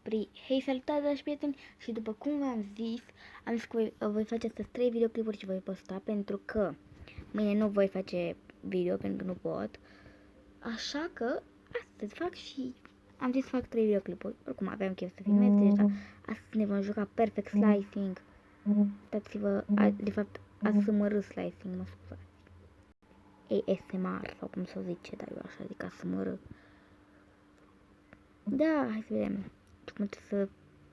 opri. Hei, salutare, dragi prieteni! Și după cum v-am zis, am zis că voi face astăzi 3 videoclipuri și voi posta, pentru că mâine nu voi face video, pentru că nu pot. Așa că astăzi fac și am zis să fac 3 videoclipuri. Oricum aveam chef să filmez deja. Astăzi ne vom juca Perfect Slicing. Dați-vă, de fapt, ASMR Slicing, mă scuzați. ASMR, sau cum să zice, dar eu așa zic ASMR. Da, hai să vedem cum trebuie să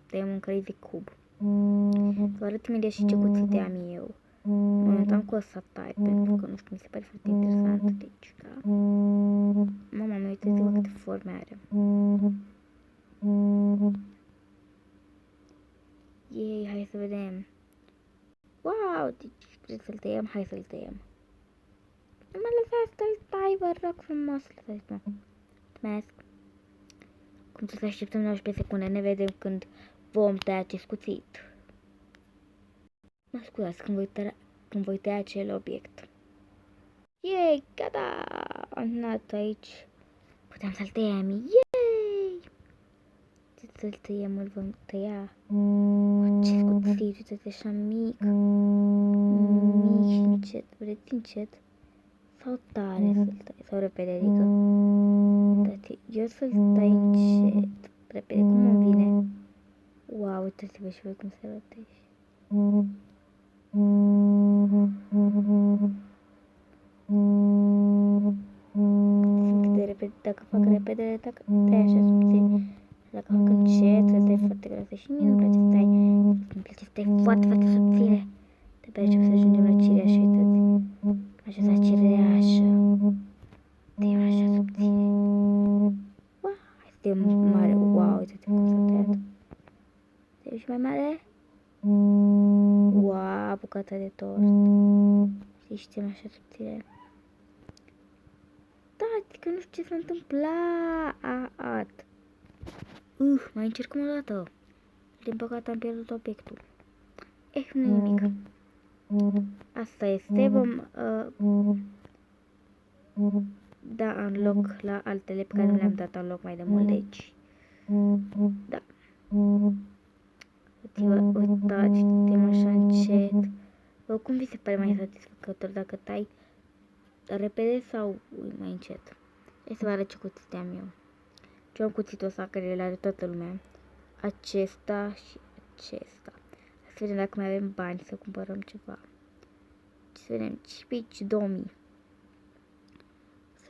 tăiem un crazy cube. Să vă arăt imediat și ce cuțite am eu. Mă uitam cu ăsta tai, pentru că nu știu, mi se pare foarte interesant. Deci, da. Mama mea, uitați-vă câte forme are. Ei, hai să vedem. Wow, deci vreți să-l tăiem? Hai să-l tăiem. Nu mă lăsați să-l tai, vă rog frumos, lăsați-mă. Mulțumesc. Cum să așteptăm 19 secunde, ne vedem când vom tăia acest cuțit. Mă scuzați, când voi tăia acel obiect. Yay, gata! Am terminat aici. Putem să-l tăiem. Yay! Ce să-l tăiem, îl vom tăia. Ce cuțit, uite-te așa mic. Mic și încet. Vreți încet? Sau tare să-l tai? Sau repede, adică? Eu să-l tai încet. Repede, cum îmi vine? Wow, uitați-vă și voi cum se rotește. Simt de repede, dacă fac repede, dacă tai așa subțire. Dacă fac încet, să tai foarte grasă. Și mie nu-mi place să tai. Îmi place să tai foarte, foarte subțire. De-abia încep să ajungem la cireașă, uitați. Așa sa cireașă. Tăiem așa subțire. Wow, hai să tăiem mare. Wow, uitați cum s-a tăiat. Tăiem și mai mare. Wow, bucata de tort. Și știm așa subțire. Da, că nu știu ce s-a întâmplat. Mai încercăm o dată. Din păcate am pierdut obiectul. Nu nimic. Asta este. Vom da unlock la altele pe care nu le-am dat unlock mai de mult, deci. Da. Uitați, suntem așa încet. Cum vi se pare mai satisfăcător dacă tai repede sau mai încet? Hai să vă arăt ce cuțite am eu. Ce am cuțitul ăsta care le are toată lumea. Acesta și acesta. Să vedem dacă mai avem bani să cumpărăm ceva. Să vedem, Cipici 2000.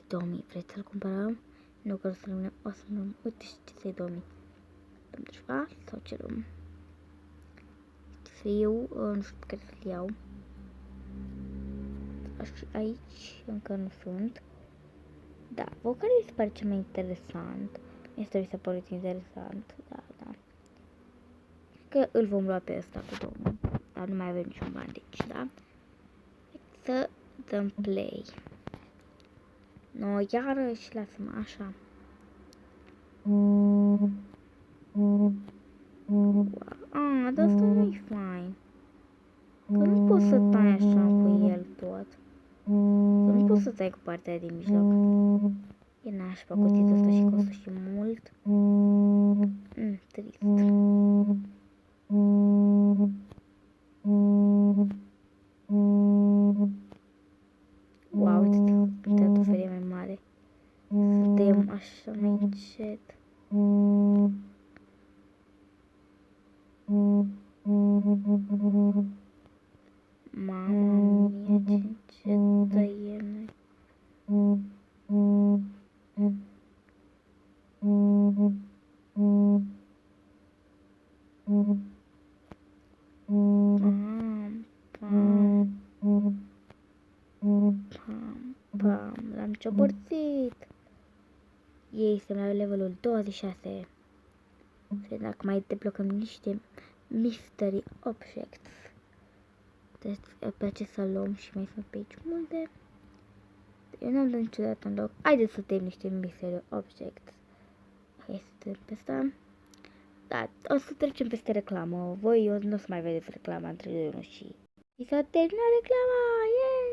2000, vreți să-l cumpărăm? Nu, că o să rămânem, uite și ce 2000. Dăm ceva sau ce luăm? Eu nu știu pe care să-l iau. Și aici încă nu sunt. Da, vă care vi se pare cel mai interesant? Este mi s-a părut interesant, da. Că îl vom lua pe ăsta cu 2000. Dar nu mai avem niciun bani, deci, da? Să dăm play. No, iarăși, lasă-mă așa. Dar asta nu-i fain. Că nu poți să tai așa cu el tot. Că nu poți să tai cu partea din mijloc. E nașpa cuțitul ăsta și costă și mult. Trist. Wow, uite-te, uite o felie mai mare. Să tăiem așa mai încet. Mama mia, ce încet tăiem noi. L-am ciobărțit. Ei suntem la levelul 26. Să vedem dacă mai deblocăm niște mystery objects. Deci pe acest să luăm și mai sunt pe aici multe. Eu n-am dat niciodată în loc. Haideți să tăiem niște mystery objects. Hai să tăiem pe asta. Da, o să trecem peste reclamă. Voi nu o să mai vedeți reclama între 1 și... Și s-a terminat reclama! Yay!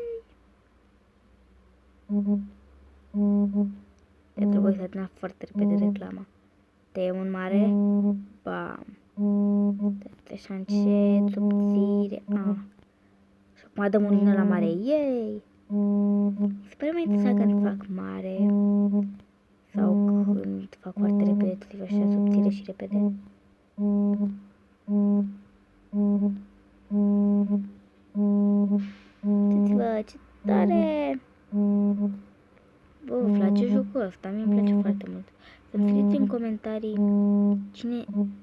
Pentru voi s-a terminat foarte repede reclama. Tăiem un mare. Bam. Așa încet, subțire. Și acum dăm un la mare. Yay! Sper mai interesant când fac mare. Sau când fac foarte repede, așa subțire și repede. Uitați-vă, ce tare! Bă, îmi place jocul ăsta, mie îmi place foarte mult. Să-mi scrieți în comentarii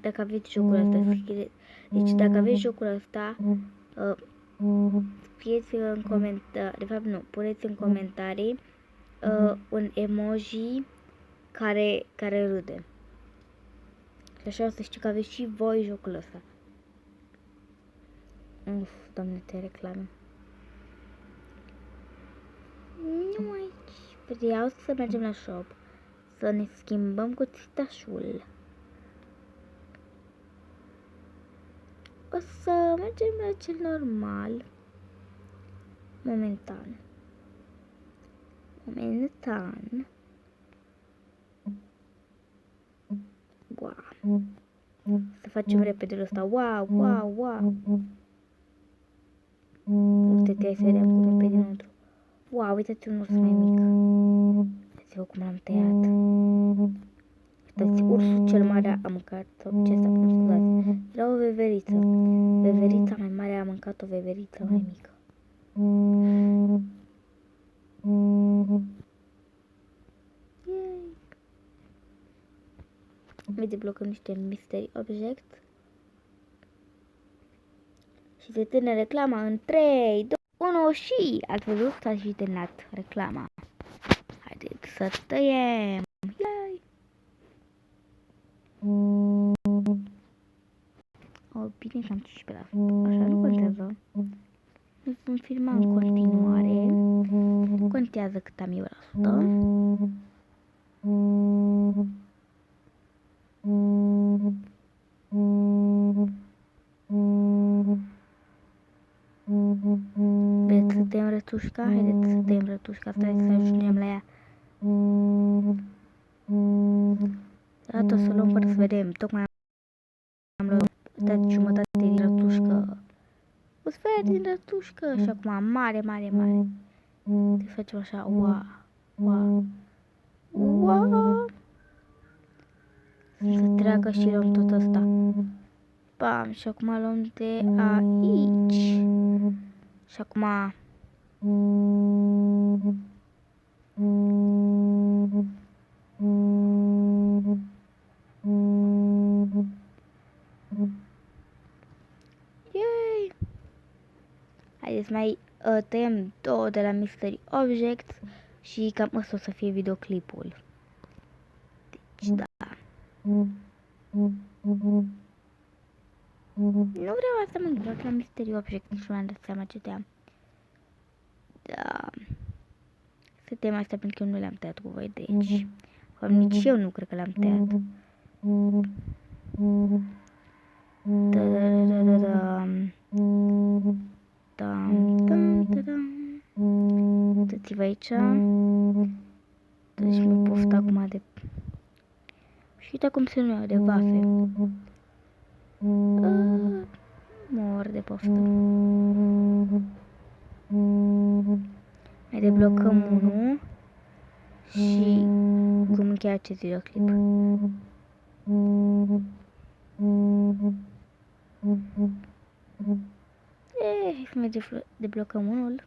dacă aveți jocul ăsta. Deci dacă aveți jocul ăsta, scrieți în comentarii, de fapt nu, puneți în comentarii un emoji care râde. Și așa o să știu că aveți și voi jocul ăsta. Uf, doamne, te reclame. Nu aici. Vreau să mergem la shop. Să ne schimbăm cu țitașul. O să mergem la cel normal. Momentan. Wow. Să facem repede ăsta. Wow. Uite-te, să vedem cum e pe dinăuntru. Wow, uite-te un urs mai mic. Uitați-vă cum l-am tăiat. Uitați, ursul cel mare a mâncat ce asta, nu scuzați. Era o veveriță. Veverița mai mare a mâncat o veveriță mai mică. Yay! Mai deblocăm niște mystery objects. Și se termină reclama în 3, 2, 1 și ați văzut că s-a și terminat reclama. Haideți să tăiem. Yay! Bine că am 15%. Așa nu contează. Nu vom filma în continuare. Contează cât am eu la 100. Vreți să tăiem rătușca? Haideți să tăiem rătușca. Stai să ajungem la ea. Dată o să luăm fără să vedem. Tocmai am luat jumătate din rătușcă. O sfert din rătușcă. Și acum mare. Te facem așa. Wow. Să treacă și luăm tot ăsta. Bam, și acum luăm de aici. Și acum yay! Haideți mai tăiem 2 de la Mystery Objects și cam ăsta o să fie videoclipul. Deci da. Nu vreau asta, mă gândesc la Mystery Object, nici nu mi-am dat seama ce te-am. Da. Să tăiem astea pentru că eu nu le-am tăiat cu voi, deci. Nici eu nu cred că le-am tăiat. Uitați-vă aici. Deci mi-a poftă acum de... Și uite cum se numeau, de vafe. Mor de poftă. Mai deblocăm unul. Și cum încheia acest videoclip. Hai să mai deblocăm unul.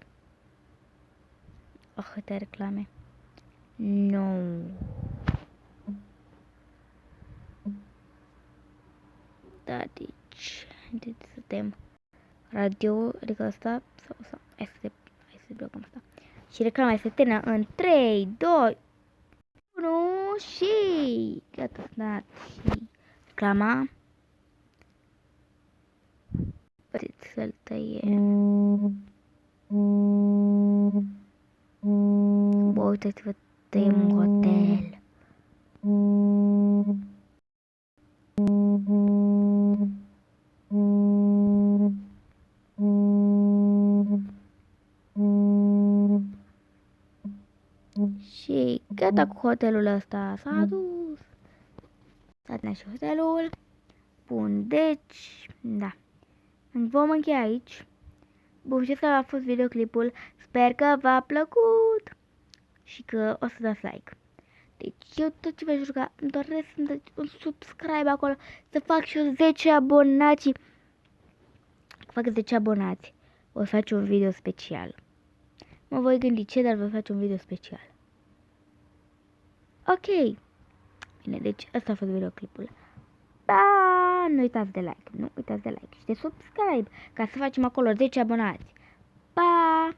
Câte reclame. No. Da, deci haideți să tăiem radio, adică asta sau hai să deblocăm asta. Și reclama este termină în 3, 2, 1 și gata, da, și reclama. Puteți să-l tăiem. Bă, uitați-vă, tăiem un hotel. Și gata cu hotelul ăsta, s-a dus. Dați și hotelul. Bun, deci, da. Vom încheia aici. Bun, și ăsta a fost videoclipul. Sper că v-a plăcut și că o să dați like. Deci eu tot ce v-aș ruga, îmi doresc să-mi dați un subscribe acolo, să fac și eu 10 abonați. Fac 10 abonați. O să fac un video special. Mă voi gândi ce, dar voi face un video special. Ok. Bine, deci ăsta a fost videoclipul. Da, nu uitați de like, nu uitați de like și de subscribe ca să facem acolo 10 abonați. Pa!